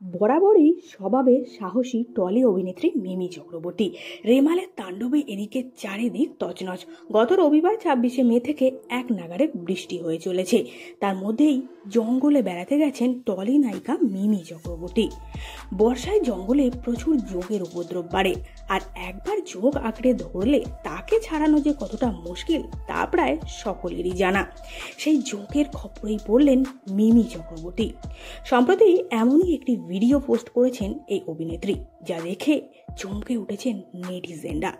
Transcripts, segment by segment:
বরাবরই স্বভাবে সাহসী টলি অভিনেত্রী মিমি চক্রবর্তী। রেমালের তাণ্ডবে এদিকে চারিদিক তছনছ। গত রবিবার 26শে মে থেকে এক নাগাড়ে বৃষ্টি হয়ে চলেছে। তার মধ্যেই জঙ্গলে বেড়াতে গেছেন টলি নায়িকা মিমি চক্রবর্তী। বর্ষায় জঙ্গলে প্রচুর যোগের উপদ্রব বাড়ে, আর একবার যোগ আঁকড়ে ধরলে তাকে ছাড়ানো যে কতটা মুশকিল তা প্রায় সকলেরই জানা। সেই যোগের খপ্পরেই পড়লেন মিমি চক্রবর্তী। সম্প্রতি এমনই একটি ভিডিও পোস্ট করেছেন এই অভিনেত্রী, যা দেখে চমকে উঠেছেন নেটিজেনরা।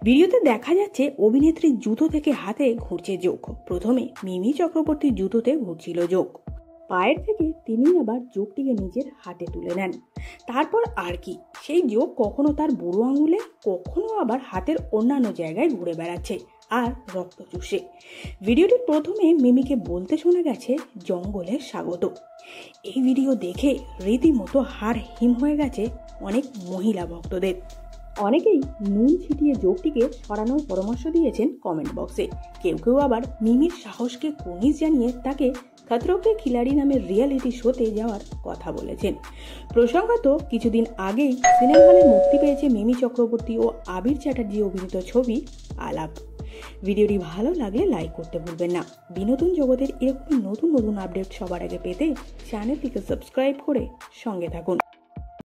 ভিডিওতে দেখা যাচ্ছে অভিনেত্রীর জুতো থেকে হাতে ঘুরছে যোগ। প্রথমে মিমি চক্রবর্তীর জুতোতে ঘুরছিল যোগ, পায়ের থেকে তিনি আবার যোগটিকে নিজের হাতে তুলে নেন। তারপর আর কি, সেই যোগ কখনো তার বুড়ো আঙুলে, কখনো আবার হাতের অন্যান্য জায়গায় ঘুরে বেড়াচ্ছে আর রক্ত চুষে। ভিডিওটির প্রথমে মিমিকে বলতে শোনা গেছে জঙ্গলের স্বাগত। এই ভিডিও দেখে রীতিমতো হাড় হিম হয়ে গেছে অনেক মহিলা ভক্তদের। অনেকেই নুন ছিটিয়ে যোগটিকে সরানোর পরামর্শ দিয়েছেন কমেন্ট বক্সে। কেউ কেউ আবার মিমির সাহসকে কুর্নিশ জানিয়ে তাকে খতরো কে খিলাড়ি নামের রিয়েলিটি শোতে যাওয়ার কথা বলেছেন। প্রসঙ্গত কিছুদিন আগেই সিনেমা হলে মুক্তি পেয়েছে মিমি চক্রবর্তী ও আবির চ্যাটার্জি অভিনীত ছবি আলাপ। ভিডিওটি ভালো লাগলে লাইক করতে ভুলবেন না। বিনোদন জগতের এরকম নতুন নতুন আপডেট সবার আগে পেতে চ্যানেলটিকে সাবস্ক্রাইব করে সঙ্গে থাকুন।